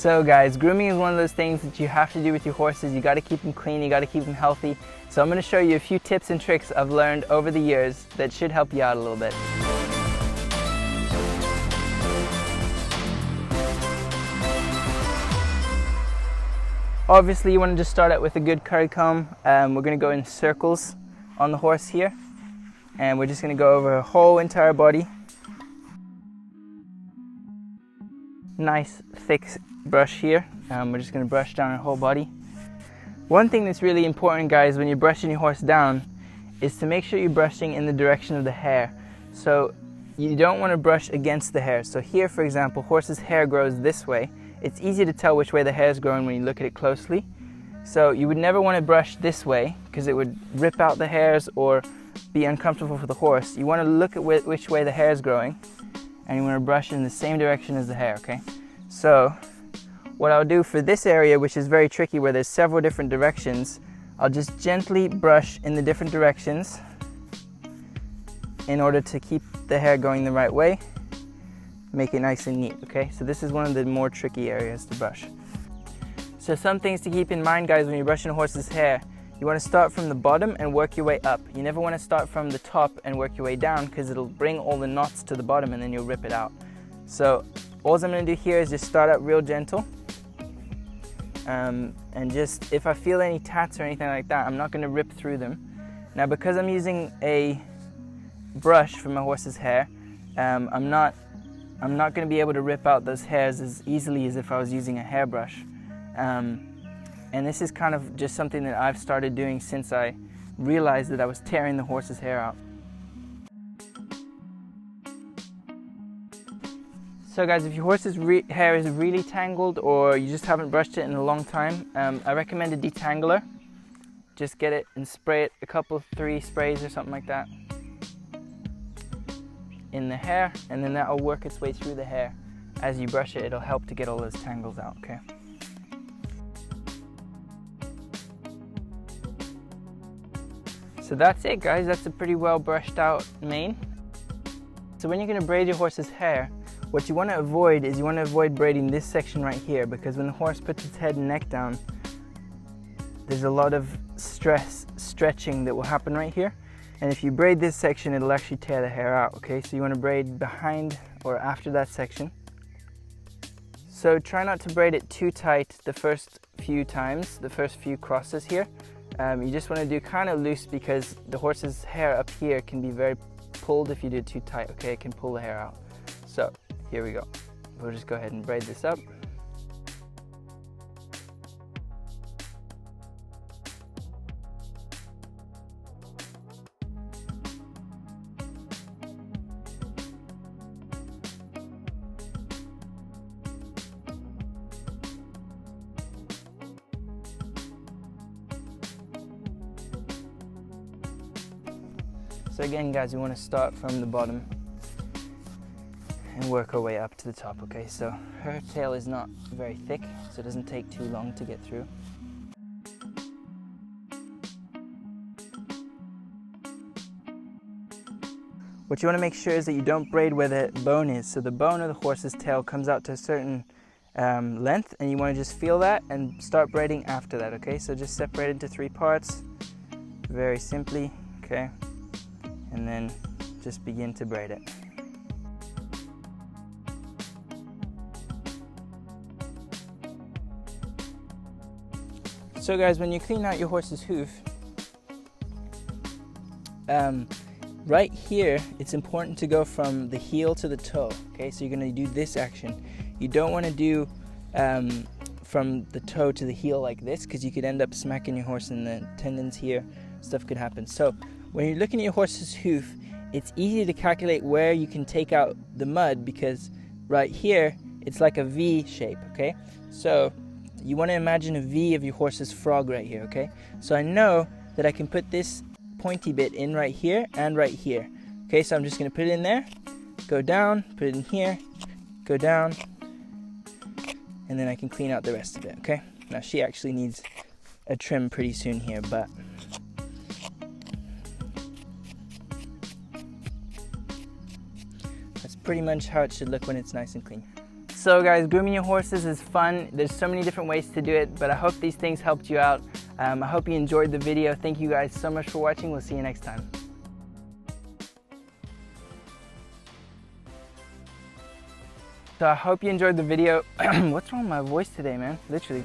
So guys, grooming is one of those things that you have to do with your horses. You got to keep them clean, you got to keep them healthy. So I'm going to show you a few tips and tricks I've learned over the years that should help you out a little bit. Obviously you want to just start out with a good curry comb. We're going to go in circles on the horse here, and we're just going to go over her whole entire body. Nice thick brush here. We're just going to brush down her whole body. One thing that's really important, guys, when you're brushing your horse down is to make sure you're brushing in the direction of the hair. So you don't want to brush against the hair. So here, for example, horse's hair grows this way. It's easy to tell which way the hair is growing when you look at it closely. So you would never want to brush this way because it would rip out the hairs or be uncomfortable for the horse. You want to look at which way the hair is growing, and you want to brush in the same direction as the hair, okay? So what I'll do for this area, which is very tricky where there's several different directions, I'll just gently brush in the different directions in order to keep the hair going the right way, make it nice and neat, okay? So this is one of the more tricky areas to brush. So some things to keep in mind, guys, when you're brushing a horse's hair, you want to start from the bottom and work your way up. You never want to start from the top and work your way down because it'll bring all the knots to the bottom and then you'll rip it out. So all I'm going to do here is just start out real gentle. And just, if I feel any tats or anything like that, I'm not going to rip through them. Now, because I'm using a brush for my horse's hair, I'm not going to be able to rip out those hairs as easily as if I was using a hairbrush. And this is kind of just something that I've started doing since I realized that I was tearing the horse's hair out. So guys, if your horse's hair is really tangled or you just haven't brushed it in a long time, I recommend a detangler. Just get it and spray it, 3 sprays or something like that in the hair, and then that will work its way through the hair. As you brush it, it'll help to get all those tangles out, okay? So that's it, guys. That's a pretty well brushed out mane. So when you're going to braid your horse's hair, what you want to avoid is braiding this section right here, because when the horse puts its head and neck down, there's a lot of stretching that will happen right here. And if you braid this section, it'll actually tear the hair out, okay? So you want to braid behind or after that section. So try not to braid it too tight the first few times, the first few crosses here. You just want to do kind of loose because the horse's hair up here can be very pulled if you do it too tight, okay? It can pull the hair out. So here we go. We'll just go ahead and braid this up. So again, guys, we want to start from the bottom and work our way up to the top, okay? So her tail is not very thick, so it doesn't take too long to get through. What you want to make sure is that you don't braid where the bone is. So the bone of the horse's tail comes out to a certain length, and you want to just feel that and start braiding after that, okay? So just separate it into 3 parts, very simply, okay? And then just begin to braid it. So guys, when you clean out your horse's hoof, right here, it's important to go from the heel to the toe, okay? So you're gonna do this action. You don't wanna do from the toe to the heel like this, because you could end up smacking your horse in the tendons here, stuff could happen. So when you're looking at your horse's hoof, it's easy to calculate where you can take out the mud, because right here, it's like a V shape, okay? So you want to imagine a V of your horse's frog right here, okay? So I know that I can put this pointy bit in right here and right here. Okay, so I'm just going to put it in there, go down, put it in here, go down, and then I can clean out the rest of it, okay? Now she actually needs a trim pretty soon here, but that's pretty much how it should look when it's nice and clean. So guys, grooming your horses is fun. There's so many different ways to do it, but I hope these things helped you out. I hope you enjoyed the video. Thank you guys so much for watching. We'll see you next time. So I hope you enjoyed the video. What's wrong with my voice today, man? Literally.